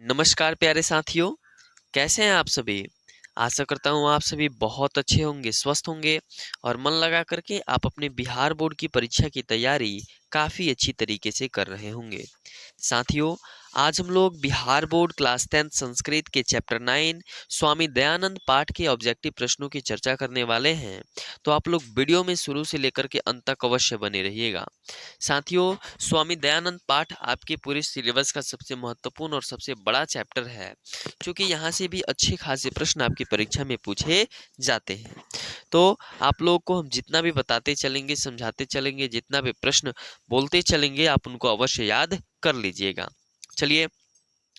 नमस्कार प्यारे साथियों, कैसे हैं आप सभी? आशा करता हूँ आप सभी बहुत अच्छे होंगे, स्वस्थ होंगे और मन लगा करके आप अपने बिहार बोर्ड की परीक्षा की तैयारी काफ़ी अच्छी तरीके से कर रहे होंगे। साथियों, आज हम लोग बिहार बोर्ड क्लास 10 संस्कृत के चैप्टर 9 स्वामी दयानंद पाठ के ऑब्जेक्टिव प्रश्नों की चर्चा करने वाले हैं। तो आप लोग वीडियो में शुरू से लेकर के अंत तक अवश्य बने रहिएगा। साथियों, स्वामी दयानंद पाठ आपके पूरे सिलेबस का सबसे महत्वपूर्ण और सबसे बड़ा चैप्टर है, क्योंकि यहाँ से भी अच्छे खासे प्रश्न आपकी परीक्षा में पूछे जाते हैं। तो आप लोगों को हम जितना भी बताते चलेंगे, समझाते चलेंगे, जितना भी प्रश्न बोलते चलेंगे, आप उनको अवश्य याद कर लीजिएगा। चलिए,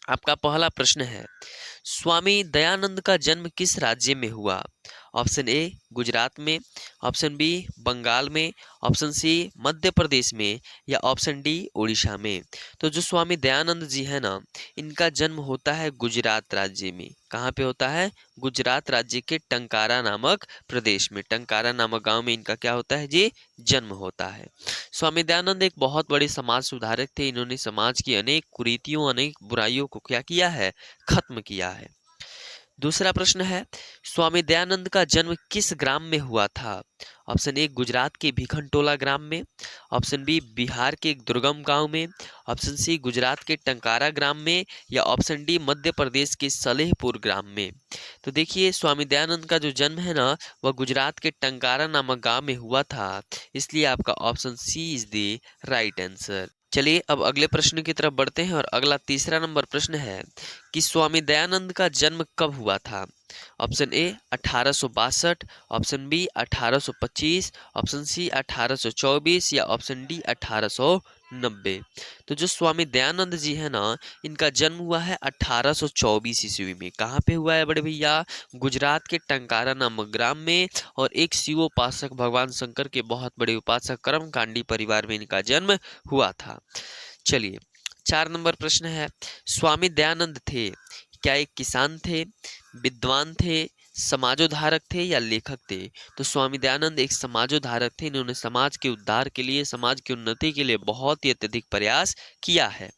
आपका पहला प्रश्न है, स्वामी दयानंद का जन्म किस राज्य में हुआ? ऑप्शन ए गुजरात में, ऑप्शन बी बंगाल में, ऑप्शन सी मध्य प्रदेश में या ऑप्शन डी उड़ीसा में। तो जो स्वामी दयानंद जी है ना, इनका जन्म होता है गुजरात राज्य में। कहाँ पे होता है? गुजरात राज्य के टंकारा नामक प्रदेश में, टंकारा नामक गांव में इनका क्या होता है जी? जन्म होता है। स्वामी दयानंद एक बहुत बड़े समाज सुधारक थे। इन्होंने समाज की अनेक कुरीतियों, अनेक बुराइयों को क्या किया है? खत्म किया है। दूसरा प्रश्न है, स्वामी दयानंद का जन्म किस ग्राम में हुआ था? ऑप्शन ए गुजरात के भिखनटोला ग्राम में, ऑप्शन बी बिहार के एक दुर्गम गांव में, ऑप्शन सी गुजरात के टंकारा ग्राम में या ऑप्शन डी मध्य प्रदेश के सलेहपुर ग्राम में। तो देखिए, स्वामी दयानंद का जो जन्म है ना, वह गुजरात के टंकारा नामक गांव में हुआ था। इसलिए आपका option C is the right answer. चलिए, अब अगले प्रश्न की तरफ बढ़ते हैं और अगला तीसरा नंबर प्रश्न है कि स्वामी दयानंद का जन्म कब हुआ था? Option A 1862, option B 1825, option C 1824 या ऑप्शन डी 1890। तो जो स्वामी दयानंद जी है ना, इनका जन्म हुआ है 1824 ईस्वी में। कहाँ पे हुआ है बड़े भैया? गुजरात के टंकारा नामक ग्राम में। और एक शिवोपासक भगवान शंकर के बहुत बड़े उपासक कर्मकांडी परिवार में इनका जन्म हुआ था। चलिए, 4 नंबर प्रश्न है, स्वामी दयानंद थे क्या एक किसान थे, विद्वान थे, समाजोद्धारक थे या लेखक थे? तो स्वामी दयानंद एक समाजोद्धारक थे। इन्होंने समाज के उद्धार के लिए, समाज की उन्नति के लिए बहुत ही अत्यधिक प्रयास किया है।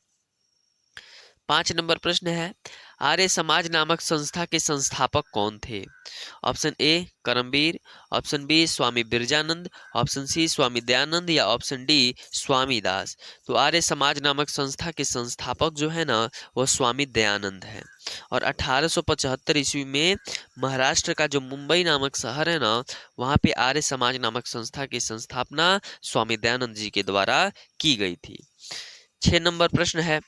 5 नंबर प्रश्न है, आर्य समाज नामक संस्था के संस्थापक कौन थे? Option A Karamvir, option B Swami Birjanand, option C Swami Dayanand या ऑप्शन डी स्वामी दास। तो आर्य समाज नामक संस्था के संस्थापक जो है ना, वो स्वामी दयानंद है। और 1875 ईस्वी में महाराष्ट्र का जो मुंबई नामक शहर है ना, वहाँ पे आर्य समाज नामक संस्था की संस्थापना स्वामी दयानंद जी के द्वारा की गई थी। 6 नंबर प्रश्न है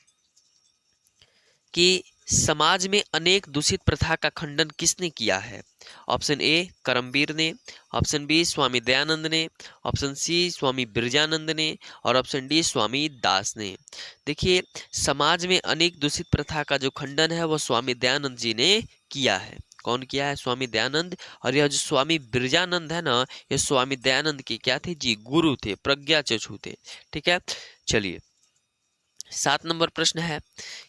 कि समाज में अनेक दूषित प्रथा का खंडन किसने किया है? ऑप्शन ए करमवीर ने, ऑप्शन बी स्वामी दयानंद ने, ऑप्शन सी स्वामी बिरजानंद ने और ऑप्शन डी स्वामी दास ने। देखिए, समाज में अनेक दूषित प्रथा का जो खंडन है वो स्वामी दयानंद जी ने किया है। कौन किया है? स्वामी दयानंद। और यह जो स्वामी बिरजानंद है ना, ये स्वामी दयानंद के क्या थे जी? गुरु थे, प्रज्ञा चक्षु थे। ठीक है, चलिए, 7 नंबर प्रश्न है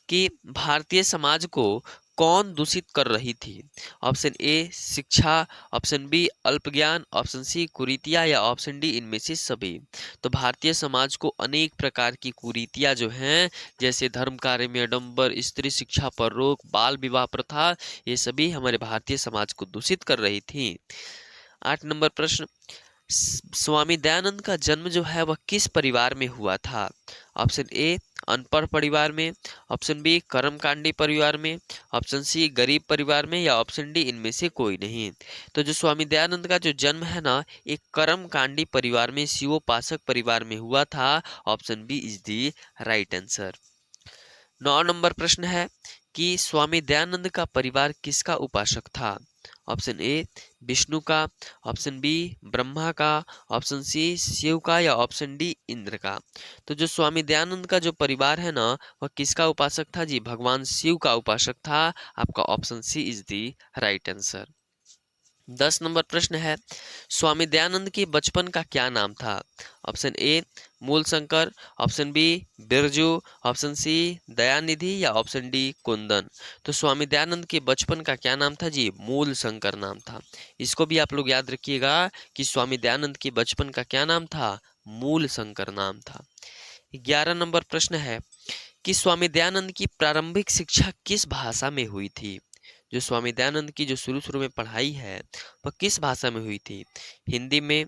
कि भारतीय समाज को कौन दूषित कर रही थी? ऑप्शन ए शिक्षा, ऑप्शन बी अल्पज्ञान, ऑप्शन सी कुरीतियां या ऑप्शन डी इनमें से सभी। तो भारतीय समाज को अनेक प्रकार की कुरीतियां जो हैं, जैसे धर्म कार्य में आडंबर, स्त्री शिक्षा पर रोक, बाल विवाह प्रथा, ये सभी हमारे भारतीय समाज को दूषित कर रही थी। 8 नंबर प्रश्न, स्वामी दयानंद का जन्म जो है वह किस परिवार में हुआ था? ऑप्शन ए अनपढ़ परिवार में, ऑप्शन बी कर्मकांडी परिवार में, ऑप्शन सी गरीब परिवार में या ऑप्शन डी इनमें से कोई नहीं। तो जो स्वामी दयानंद का जो जन्म है ना, एक कर्मकांडी परिवार में, शिवोपासक परिवार में हुआ था। Option B is the right answer. 9 number प्रश्न है कि स्वामी दयानंद का परिवार किसका उपासक था? ऑप्शन ए विष्णु का, ऑप्शन बी ब्रह्मा का, ऑप्शन सी शिव का या ऑप्शन डी इंद्र का। तो जो स्वामी दयानंद का जो परिवार है ना, वह किसका उपासक था जी? भगवान शिव का उपासक था। आपका option C is the right answer. 10 number प्रश्न है, स्वामी दयानंद के बचपन का क्या नाम था? Option A Mool Shankar, option B Birju, option C Dayanidhi या ऑप्शन डी कुंदन। तो स्वामी दयानंद के बचपन का क्या नाम था जी? मूल शंकर नाम था। इसको भी आप लोग याद रखिएगा कि स्वामी दयानंद के बचपन का क्या नाम था? मूल शंकर नाम था। 11 नंबर प्रश्न है कि स्वामी दयानंद की प्रारंभिक शिक्षा किस भाषा में हुई थी? जो स्वामी दयानंद की जो शुरू-शुरू में पढ़ाई है, वह किस भाषा में हुई थी? हिंदी में,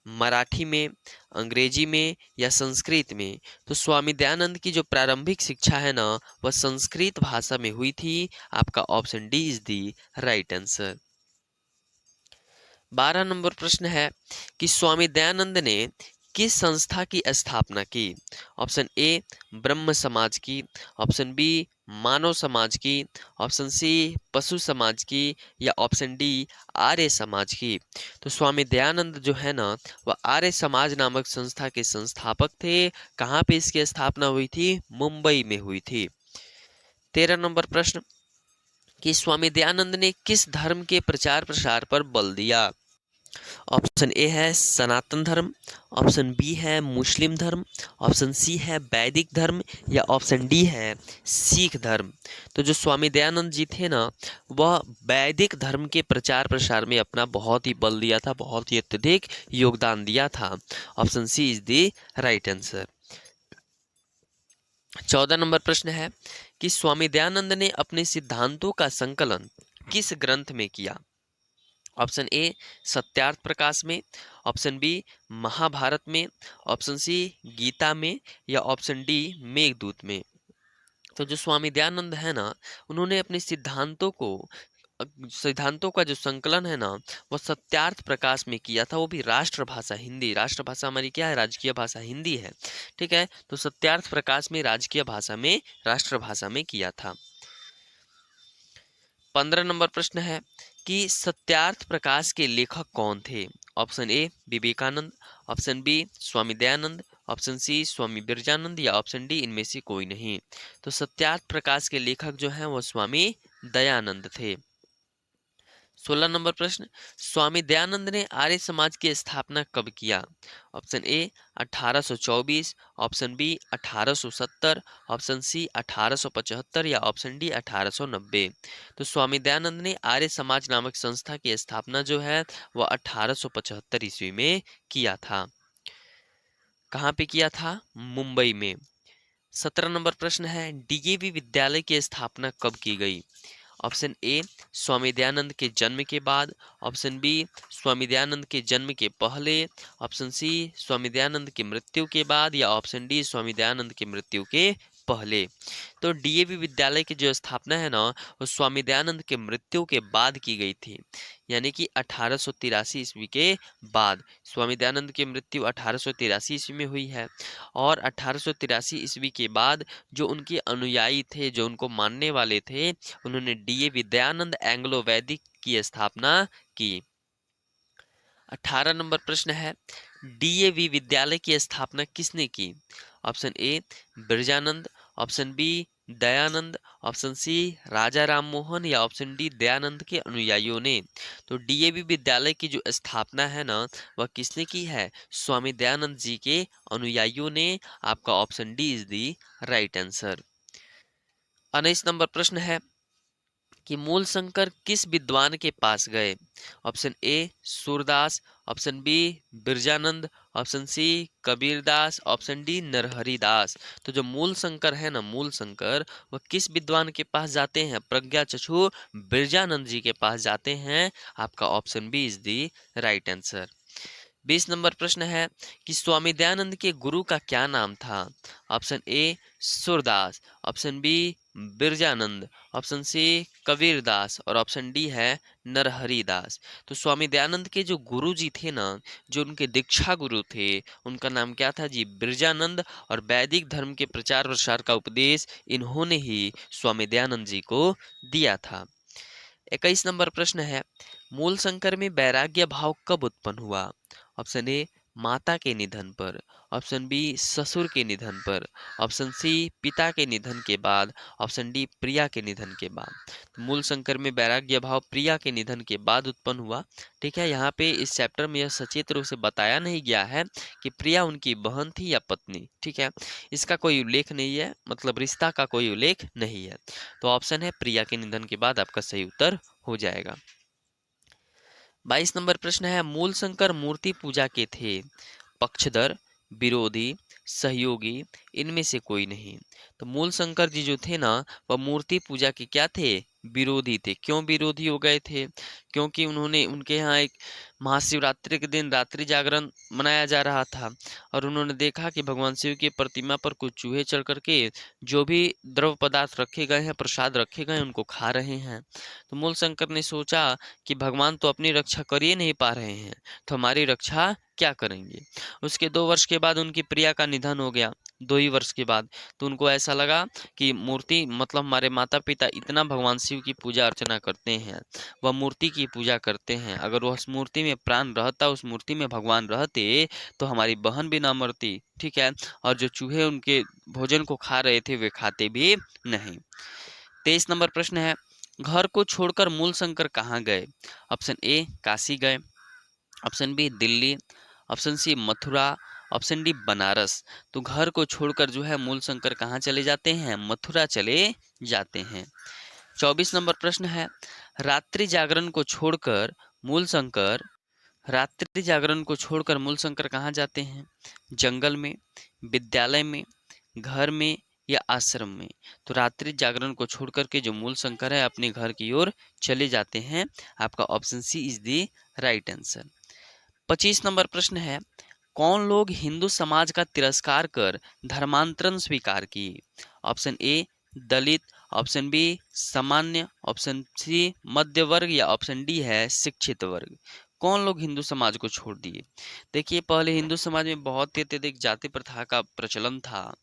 मराठी में, अंग्रेजी में या संस्कृत में? तो स्वामी दयानंद की जो प्रारंभिक शिक्षा है ना, वह संस्कृत भाषा में हुई थी। आपका option D is the right answer. 12 number प्रश्न है कि स्वामी दयानंद ने किस संस्था की स्थापना की? ऑप्शन ए ब्रह्म समाज की, ऑप्शन बी मानव समाज की, ऑप्शन सी पशु समाज की या ऑप्शन डी आर्य समाज की। तो स्वामी दयानंद जो है ना, वह आर्य समाज नामक संस्था के संस्थापक थे। कहाँ पे इसकी स्थापना हुई थी? मुंबई में हुई थी। 13 नंबर प्रश्न कि स्वामी दयानंद ने किस धर्म के प्रचार प्रसार पर बल दिया? ऑप्शन ए है सनातन धर्म, ऑप्शन बी है मुस्लिम धर्म, ऑप्शन सी है वैदिक धर्म या ऑप्शन डी है सिख धर्म। तो जो स्वामी दयानंद जी थे ना, वह वैदिक धर्म के प्रचार प्रसार में अपना बहुत ही बल दिया था, बहुत ही अत्यधिक योगदान दिया था। Option C is the right answer. 14 number प्रश्न है कि स्वामी दयानंद ने अपने सिद्धांतों का संकलन किस ग्रंथ में किया? ऑप्शन ए सत्यार्थ प्रकाश में, ऑप्शन बी महाभारत में, ऑप्शन सी गीता में या ऑप्शन डी मेघदूत में। तो जो स्वामी दयानंद है ना, उन्होंने अपने सिद्धांतों का जो संकलन है ना, वो सत्यार्थ प्रकाश में किया था, वो भी राष्ट्रभाषा हिंदी। राष्ट्रभाषा हमारी क्या है? राजकीय भाषा हिंदी है। ठीक है, तो सत्यार्थ प्रकाश में राजकीय भाषा में राष्ट्रभाषा में किया था। 15 नंबर प्रश्न है कि सत्यार्थ प्रकाश के लेखक कौन थे? Option A Vivekanand, option B Swami Dayanand, option C Swami Birjanand या ऑप्शन डी इनमें से कोई नहीं। तो सत्यार्थ प्रकाश के लेखक जो हैं वो स्वामी दयानंद थे। 16 नंबर प्रश्न, स्वामी दयानंद ने आर्य समाज की स्थापना कब किया? Option A 1824, option B 1870, option C 1875 या ऑप्शन डी 1890। तो स्वामी दयानंद ने आर्य समाज नामक संस्था की स्थापना जो है वह 1875 ईस्वी में किया था। कहाँ पे किया था? मुंबई में। 17 नंबर प्रश्न है डीएवी विद्यालय की स्थापना कब की गई? ऑप्शन ए स्वामी दयानंद के जन्म के बाद, ऑप्शन बी स्वामी दयानंद के जन्म के पहले, ऑप्शन सी स्वामी दयानंद की मृत्यु के बाद या ऑप्शन डी स्वामी दयानंद की मृत्यु के पहले। तो डीएवी विद्यालय की जो स्थापना है ना, वो स्वामी दयानंद के मृत्यु के बाद की गई थी, यानी कि 1883 ईस्वी के बाद। स्वामी दयानंद की मृत्यु 1883 ईस्वी में हुई है और 1883 ईस्वी के बाद जो उनके अनुयायी थे, जो उनको मानने वाले थे, उन्होंने डीएवी दयानंद एंग्लो वैदिक की स्थापना की। 18 नंबर प्रश्न है डीएवी विद्यालय की स्थापना किसने की? Option A Birjanand, option B Dayanand, option C Raja Ram Mohan या ऑप्शन डी दयानंद के अनुयायियों ने। तो डीएवी विद्यालय की जो स्थापना है ना, वह किसने की है? स्वामी दयानंद जी के अनुयायियों ने। आपका option D is the right answer. 19 number प्रश्न है कि मूल शंकर किस विद्वान के पास गए? Option A Surdas, option B Birjanand, option C Kabirdas, option D Narharidas. तो जो मूल शंकर है ना, मूल शंकर, वह किस विद्वान के पास जाते हैं? प्रज्ञा चक्षु बिरजानंद जी के पास जाते हैं। आपका option B is the right answer. 20 number प्रश्न है कि स्वामी दयानंद के गुरु का क्या नाम था? Option A Surdas, option B Birjanand, option C Kabirdas और ऑप्शन डी है नरहरिदास। तो स्वामी दयानंद के जो गुरु जी थे ना, जो उनके दीक्षा गुरु थे, उनका नाम क्या था जी? बिरजानंद। और वैदिक धर्म के प्रचार प्रसार का उपदेश इन्होंने ही स्वामी दयानंद जी को दिया था। 21 नंबर प्रश्न है मूल शंकर में वैराग्य भाव कब उत्पन्न हुआ? ऑप्शन ए माता के निधन पर, ऑप्शन बी ससुर के निधन पर, ऑप्शन सी पिता के निधन के बाद, ऑप्शन डी प्रिया के निधन के बाद। तो मूल शंकर में वैराग्य भाव प्रिया के निधन के बाद उत्पन्न हुआ। ठीक है, यहाँ पे इस चैप्टर में यह सचेत रूप से बताया नहीं गया है कि प्रिया उनकी बहन थी या पत्नी। ठीक है, इसका कोई उल्लेख नहीं है, मतलब रिश्ता का कोई उल्लेख नहीं है। तो ऑप्शन है प्रिया के निधन के बाद आपका सही उत्तर हो जाएगा। 22 नंबर प्रश्न है मूल शंकर मूर्ति पूजा के थे पक्षधर, विरोधी, सहयोगी, इनमें से कोई नहीं। तो मूल शंकर जी जो थे ना, वह मूर्ति पूजा के क्या थे, विरोधी थे। क्यों विरोधी हो गए थे? क्योंकि उन्होंने उनके यहाँ एक महाशिवरात्रि के दिन रात्रि जागरण मनाया जा रहा था और उन्होंने देखा कि भगवान शिव की प्रतिमा पर कुछ चूहे चढ़ करके जो भी द्रव पदार्थ रखे गए हैं, प्रसाद रखे गए हैं, उनको खा रहे हैं। तो मूल शंकर ने सोचा कि भगवान तो अपनी रक्षा कर ही नहीं पा रहे हैं, तो हमारी रक्षा क्या करेंगे। उसके 2 वर्ष के बाद उनकी प्रिया का निधन हो गया, 2 ही वर्ष के बाद। तो उनको ऐसा लगा कि मूर्ति मतलब हमारे माता पिता इतना भगवान शिव की पूजा अर्चना करते हैं, वह मूर्ति की पूजा करते हैं, अगर वह उस मूर्ति में प्राण रहता, उस मूर्ति में भगवान रहते, तो हमारी बहन भी ना मरती, ठीक है। और जो चूहे उनके भोजन को खा रहे थे वे खाते भी नहीं। 23 नंबर प्रश्न है, घर को छोड़कर मूल शंकर कहाँ गए? ऑप्शन ए काशी गए, option B Delhi, option C Mathura, option D Banaras. तो घर को छोड़कर जो है मूल शंकर कहाँ चले जाते हैं? मथुरा चले जाते हैं। 24 नंबर प्रश्न है, रात्रि जागरण को छोड़कर मूल शंकर रात्रि जागरण को छोड़कर मूल शंकर कहाँ जाते हैं? जंगल में, विद्यालय में, घर में या आश्रम में। तो रात्रि जागरण को छोड़कर के जो मूल शंकर है अपने घर की ओर चले जाते हैं। आपका option C is the right answer. 25 number प्रश्न है, कौन लोग हिंदू समाज का तिरस्कार कर धर्मांतरण स्वीकार किए? Option A Dalit, option B सामान्य, ऑप्शन सी मध्य वर्ग या ऑप्शन डी है शिक्षित वर्ग। कौन लोग हिंदू समाज को छोड़ दिए? देखिए, पहले हिंदू समाज में बहुत ही अत्यधिक जाति प्रथा का प्रचलन था।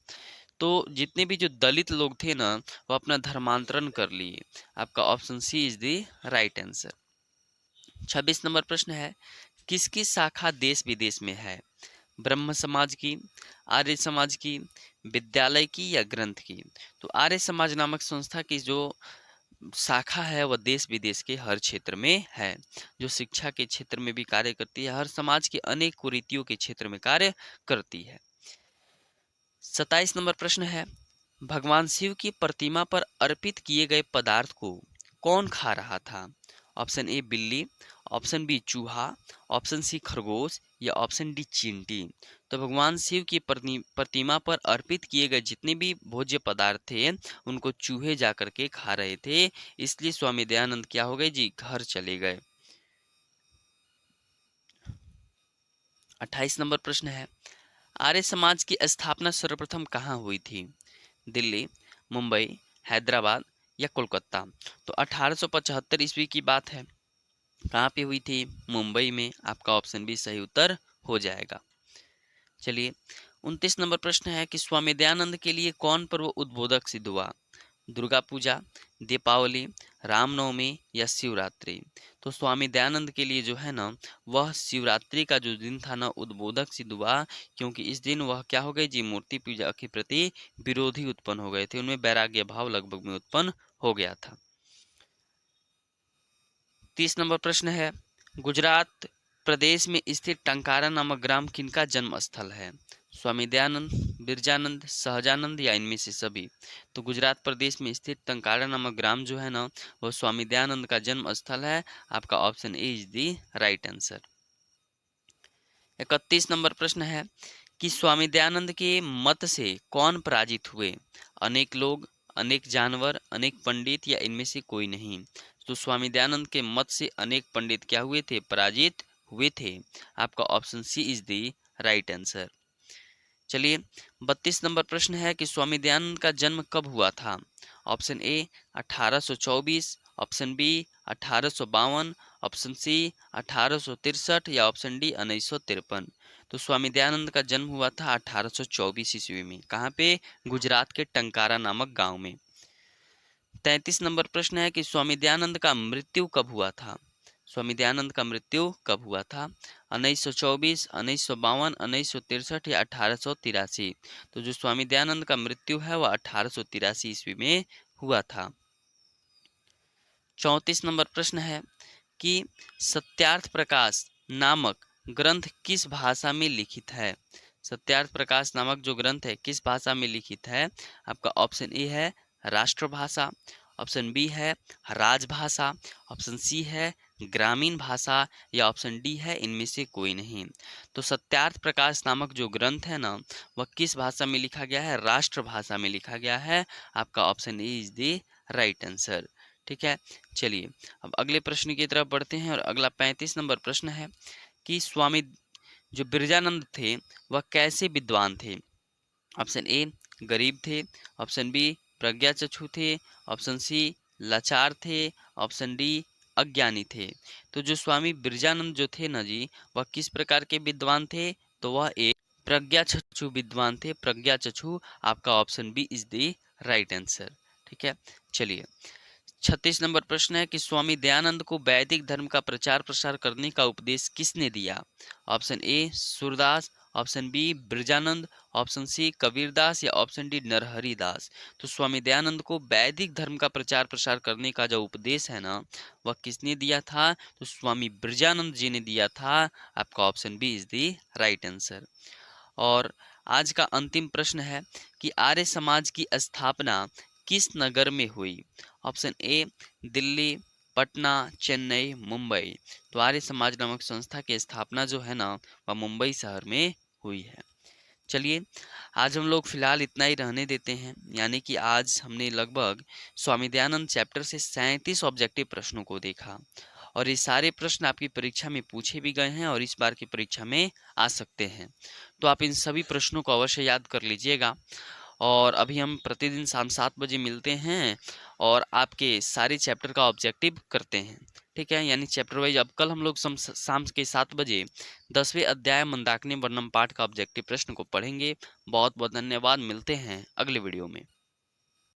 तो जितने भी जो दलित लोग थे ना, वो अपना धर्मांतरण कर लिए। आपका option C is the right answer. 26 number प्रश्न है, किसकी शाखा देश विदेश में है? ब्रह्म समाज की, आर्य समाज की, विद्यालय की या ग्रंथ की? तो आर्य समाज नामक संस्था की जो शाखा है वह देश विदेश के हर क्षेत्र में है, जो शिक्षा के क्षेत्र में भी कार्य करती है, हर समाज के अनेक कुरीतियों के क्षेत्र में कार्य करती है। 27 नंबर प्रश्न है, भगवान शिव की प्रतिमा पर अर्पित किए गए पदार्थ को कौन खा रहा था? ऑप्शन ए बिल्ली, ऑप्शन बी चूहा, ऑप्शन सी खरगोश या ऑप्शन डी चींटी। तो भगवान शिव की प्रतिमा पर अर्पित किए गए जितने भी भोज्य पदार्थ थे उनको चूहे जा करके खा रहे थे, इसलिए स्वामी दयानंद क्या हो गए जी, घर चले गए। 28 नंबर प्रश्न है, आर्य समाज की स्थापना सर्वप्रथम कहाँ हुई थी? दिल्ली, मुंबई, हैदराबाद या कोलकाता? तो 1875 ईस्वी की बात है। कहाँ पे हुई थी? मुंबई में। आपका ऑप्शन बी सही उत्तर हो जाएगा। चलिए, 29 नंबर प्रश्न है कि स्वामी दयानंद के लिए कौन पर्व उद्बोधक सिद्ध हुआ? दुर्गा पूजा, दीपावली, रामनवमी या शिवरात्रि? तो स्वामी दयानंद के लिए जो है ना, वह शिवरात्रि का जो दिन था ना उद्बोधक सिद्ध हुआ, क्योंकि इस दिन वह क्या हो गई जी, मूर्ति पूजा के प्रति विरोधी उत्पन्न हो गए थे, उनमें वैराग्य भाव लगभग में उत्पन्न हो गया था। 30 नंबर प्रश्न है, गुजरात प्रदेश में स्थित टंकारा नामक ग्राम किनका जन्म स्थल है? स्वामी दयानंद, बिरजानंद, सहजानंद या इनमें से सभी? तो गुजरात प्रदेश में स्थित टंकारा नामक ग्राम जो है ना, वो स्वामी दयानंद का जन्म स्थल है। आपका option A is the right answer. 31 number प्रश्न है कि स्वामी दयानंद के मत से कौन पराजित हुए? अनेक लोग, अनेक जानवर, अनेक पंडित या इनमें से कोई नहीं? तो स्वामी दयानंद के मत से अनेक पंडित क्या हुए थे? पराजित हुए थे। आपका option C is the right answer. चलिए, 32 नंबर प्रश्न है कि स्वामी दयानंद का जन्म कब हुआ था? Option A 1824, option B 1852, option C 1863 या ऑप्शन डी 1953। तो स्वामी दयानंद का जन्म हुआ था 1824 ईस्वी में। कहाँ पे? गुजरात के टंकारा नामक गांव में। 33 नंबर प्रश्न है कि स्वामी दयानंद का मृत्यु कब हुआ था? स्वामी दयानंद का मृत्यु कब हुआ था? 1924, 1952, 1963 या 1883? तो जो स्वामी दयानंद का मृत्यु है वह 1883 ईस्वी में हुआ था। 34 नंबर प्रश्न है कि सत्यार्थ प्रकाश नामक ग्रंथ किस भाषा में लिखित है? सत्यार्थ प्रकाश नामक जो ग्रंथ है किस भाषा में लिखित है? आपका ऑप्शन ए है राष्ट्रभाषा, ऑप्शन बी है राजभाषा, ऑप्शन सी है ग्रामीण भाषा या ऑप्शन डी है इनमें से कोई नहीं। तो सत्यार्थ प्रकाश नामक जो ग्रंथ है ना, वह किस भाषा में लिखा गया है? राष्ट्रभाषा में लिखा गया है। आपका option A is the right answer. ठीक है, चलिए अब अगले प्रश्न की तरफ बढ़ते हैं और अगला 35 नंबर प्रश्न है कि स्वामी जो बिरजानंद थे वह कैसे विद्वान थे? ऑप्शन ए गरीब थे, ऑप्शन बी प्रज्ञाचक्षु थे, ऑप्शन सी लाचार थे, ऑप्शन डी अज्ञानी थे। तो जो स्वामी बिरजानंद जो थे ना जी, वह किस प्रकार के विद्वान थे? तो वह एक प्रज्ञाचक्षु विद्वान थे। प्रज्ञाचक्षु आपका option B is the right answer. ठीक है, चलिए 36 नंबर प्रश्न है कि स्वामी दयानंद को वैदिक धर्म का प्रचार प्रसार करने का उपदेश किसने दिया? Option A Surdas, option B Brajanand, option C Kabirdas या ऑप्शन डी नरहरि दास। तो स्वामी दयानंद को वैदिक धर्म का प्रचार प्रसार करने का जो उपदेश है ना, वह किसने दिया था? तो स्वामी ब्रजानंद जी ने दिया था। आपका option B is the right answer. और आज का अंतिम प्रश्न है कि आर्य समाज की स्थापना किस नगर में हुई? Option A Delhi, Patna, Chennai, Mumbai. तो आर्य समाज नामक संस्था की स्थापना जो है ना, वह मुंबई शहर में हुई है। चलिए आज हम लोग फिलहाल इतना ही रहने देते हैं। यानी कि आज हमने लगभग स्वामी दयानंद चैप्टर से 37 ऑब्जेक्टिव प्रश्नों को देखा और ये सारे प्रश्न आपकी परीक्षा में पूछे भी गए हैं और इस बार की परीक्षा में आ सकते हैं। तो आप इन सभी प्रश्नों को अवश्य याद कर लीजिएगा। और अभी हम प्रतिदिन शाम 7 बजे मिलते हैं और आपके सारे चैप्टर का ऑब्जेक्टिव करते हैं। ठीक है, यानी चैप्टर वाइज अब कल हम लोग शाम के 7 बजे 10वें अध्याय मंदाकिनी वर्णम पाठ का ऑब्जेक्टिव प्रश्न को पढ़ेंगे। बहुत बहुत धन्यवाद, मिलते हैं अगले वीडियो में।